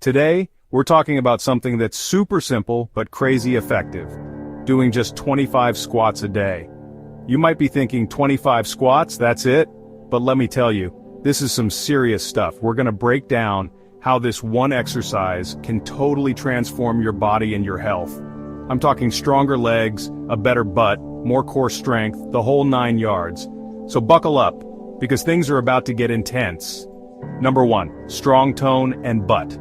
Today, we're talking about something that's super simple but crazy effective. Doing just 25 squats a day. You might be thinking 25 squats, that's it? But let me tell you, this is some serious stuff. We're gonna break down how this one exercise can totally transform your body and your health. I'm talking stronger legs, a better butt, more core strength, the whole 9 yards. So buckle up, because things are about to get intense. Number 1, strong tone and butt.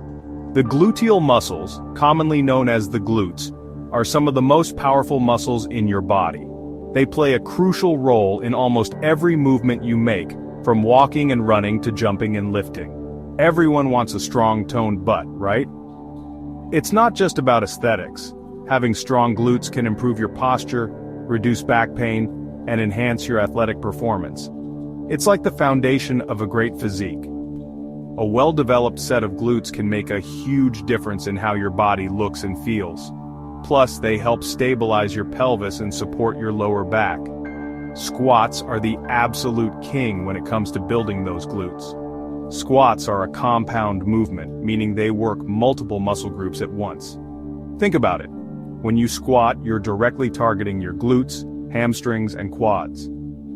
The gluteal muscles, commonly known as the glutes, are some of the most powerful muscles in your body. They play a crucial role in almost every movement you make, from walking and running to jumping and lifting. Everyone wants a strong toned butt, right? It's not just about aesthetics. Having strong glutes can improve your posture, reduce back pain, and enhance your athletic performance. It's like the foundation of a great physique. A well-developed set of glutes can make a huge difference in how your body looks and feels. Plus, they help stabilize your pelvis and support your lower back. Squats are the absolute king when it comes to building those glutes. Squats are a compound movement, meaning they work multiple muscle groups at once. Think about it. When you squat, you're directly targeting your glutes, hamstrings, and quads.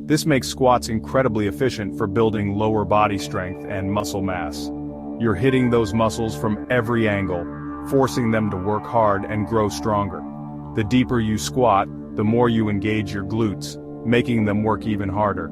This makes squats incredibly efficient for building lower body strength and muscle mass. You're hitting those muscles from every angle, forcing them to work hard and grow stronger. The deeper you squat, the more you engage your glutes, making them work even harder.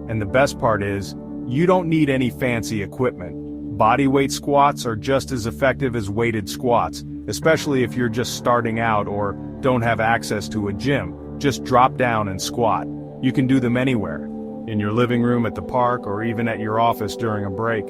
And the best part is, you don't need any fancy equipment. Bodyweight squats are just as effective as weighted squats, especially if you're just starting out or don't have access to a gym. Just drop down and squat. You can do them anywhere, in your living room, at the park, or even at your office during a break.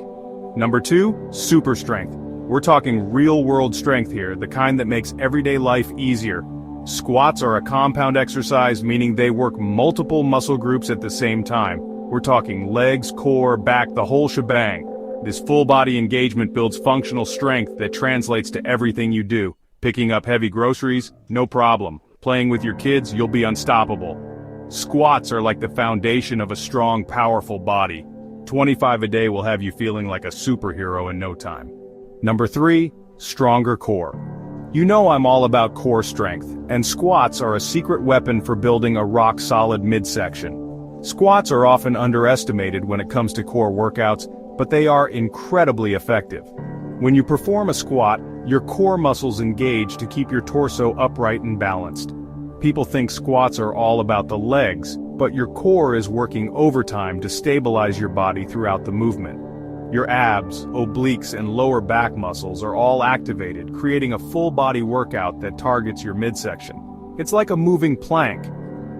Number 2, super strength. We're talking real-world strength here, the kind that makes everyday life easier. Squats are a compound exercise, meaning they work multiple muscle groups at the same time. We're talking legs, core, back, the whole shebang. This full-body engagement builds functional strength that translates to everything you do. Picking up heavy groceries? No problem. Playing with your kids? You'll be unstoppable. Squats are like the foundation of a strong, powerful body. 25 a day will have you feeling like a superhero in no time. Number 3, stronger core. You know I'm all about core strength, and squats are a secret weapon for building a rock-solid midsection. Squats are often underestimated when it comes to core workouts, but they are incredibly effective. When you perform a squat, your core muscles engage to keep your torso upright and balanced. People think squats are all about the legs, but your core is working overtime to stabilize your body throughout the movement. Your abs, obliques, and lower back muscles are all activated, creating a full-body workout that targets your midsection. It's like a moving plank.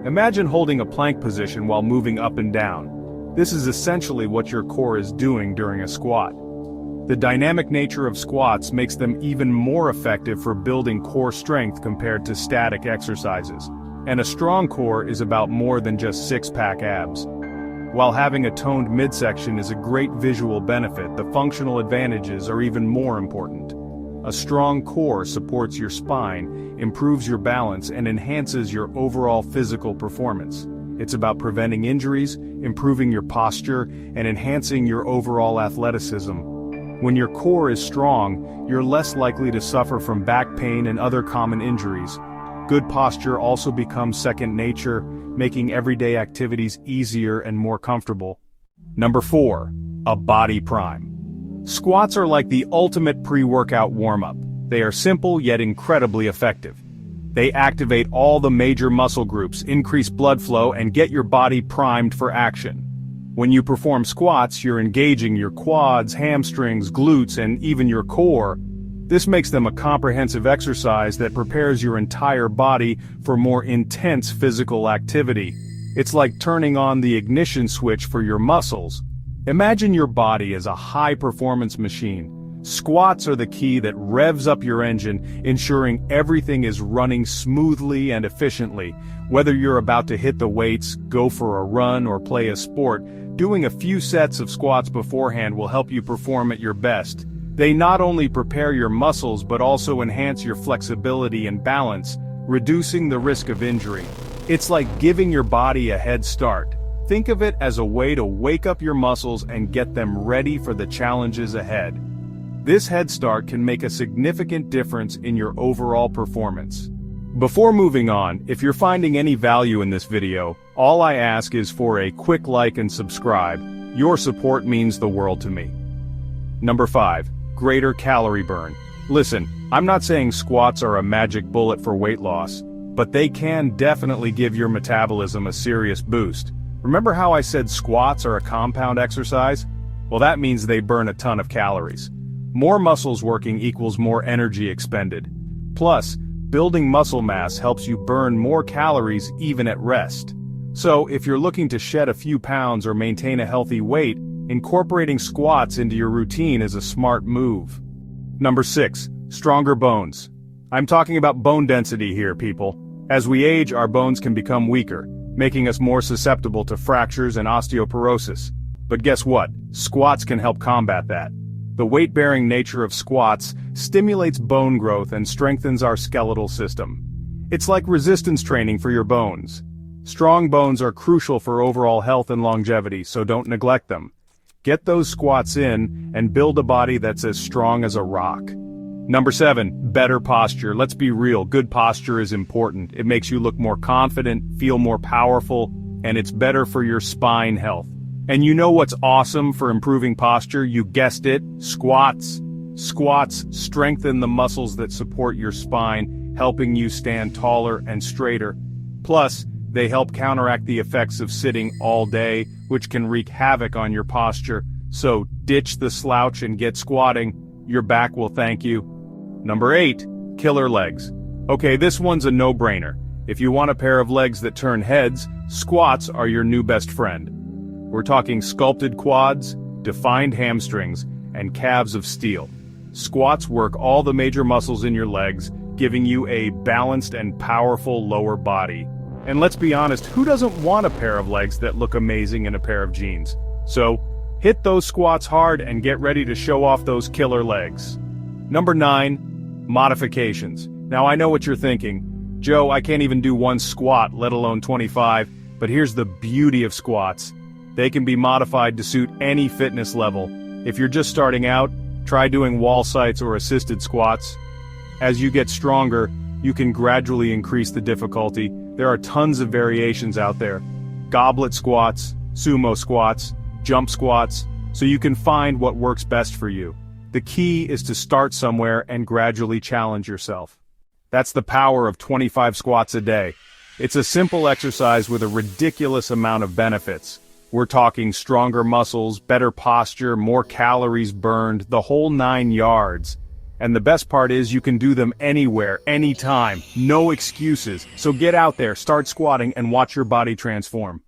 Imagine holding a plank position while moving up and down. This is essentially what your core is doing during a squat. The dynamic nature of squats makes them even more effective for building core strength compared to static exercises. And a strong core is about more than just six-pack abs. While having a toned midsection is a great visual benefit, the functional advantages are even more important. A strong core supports your spine, improves your balance, and enhances your overall physical performance. It's about preventing injuries, improving your posture, and enhancing your overall athleticism. When your core is strong, you're less likely to suffer from back pain and other common injuries. Good posture also becomes second nature, making everyday activities easier and more comfortable. Number 4, a body prime. Squats are like the ultimate pre-workout warm-up. They are simple yet incredibly effective. They activate all the major muscle groups, increase blood flow, and get your body primed for action. When you perform squats, you're engaging your quads, hamstrings, glutes, and even your core. This makes them a comprehensive exercise that prepares your entire body for more intense physical activity. It's like turning on the ignition switch for your muscles. Imagine your body as a high-performance machine. Squats are the key that revs up your engine, ensuring everything is running smoothly and efficiently. Whether you're about to hit the weights, go for a run, or play a sport, doing a few sets of squats beforehand will help you perform at your best. They not only prepare your muscles but also enhance your flexibility and balance, reducing the risk of injury. It's like giving your body a head start. Think of it as a way to wake up your muscles and get them ready for the challenges ahead. This head start can make a significant difference in your overall performance. Before moving on, if you're finding any value in this video, all I ask is for a quick like and subscribe. Your support means the world to me. Number 5. Greater calorie burn. Listen, I'm not saying squats are a magic bullet for weight loss, but they can definitely give your metabolism a serious boost. Remember how I said squats are a compound exercise? Well, that means they burn a ton of calories. More muscles working equals more energy expended. Plus, building muscle mass helps you burn more calories even at rest. So, if you're looking to shed a few pounds or maintain a healthy weight, incorporating squats into your routine is a smart move. Number 6. Stronger bones. I'm talking about bone density here, people. As we age, our bones can become weaker, making us more susceptible to fractures and osteoporosis. But guess what? Squats can help combat that. The weight-bearing nature of squats stimulates bone growth and strengthens our skeletal system. It's like resistance training for your bones. Strong bones are crucial for overall health and longevity, so don't neglect them. Get those squats in and build a body that's as strong as a rock. Number 7. Better posture. Let's be real, good posture is important. It makes you look more confident, feel more powerful, and it's better for your spine health. And you know what's awesome for improving posture? You guessed it, squats. Squats strengthen the muscles that support your spine, helping you stand taller and straighter. Plus, they help counteract the effects of sitting all day, which can wreak havoc on your posture. So ditch the slouch and get squatting. Your back will thank you. Number 8. Killer legs. Okay, this one's a no-brainer. If you want a pair of legs that turn heads, squats are your new best friend. We're talking sculpted quads, defined hamstrings, and calves of steel. Squats work all the major muscles in your legs, giving you a balanced and powerful lower body. And let's be honest, who doesn't want a pair of legs that look amazing in a pair of jeans? So, hit those squats hard and get ready to show off those killer legs. Number 9. Modifications. Now I know what you're thinking. Joe, I can't even do one squat, let alone 25, but here's the beauty of squats. They can be modified to suit any fitness level. If you're just starting out, try doing wall sites or assisted squats. As you get stronger, you can gradually increase the difficulty. There are tons of variations out there. Goblet squats, sumo squats, jump squats, so you can find what works best for you. The key is to start somewhere and gradually challenge yourself. That's the power of 25 squats a day. It's a simple exercise with a ridiculous amount of benefits. We're talking stronger muscles, better posture, more calories burned, the whole 9 yards. And the best part is you can do them anywhere, anytime, no excuses. So get out there, start squatting, and watch your body transform.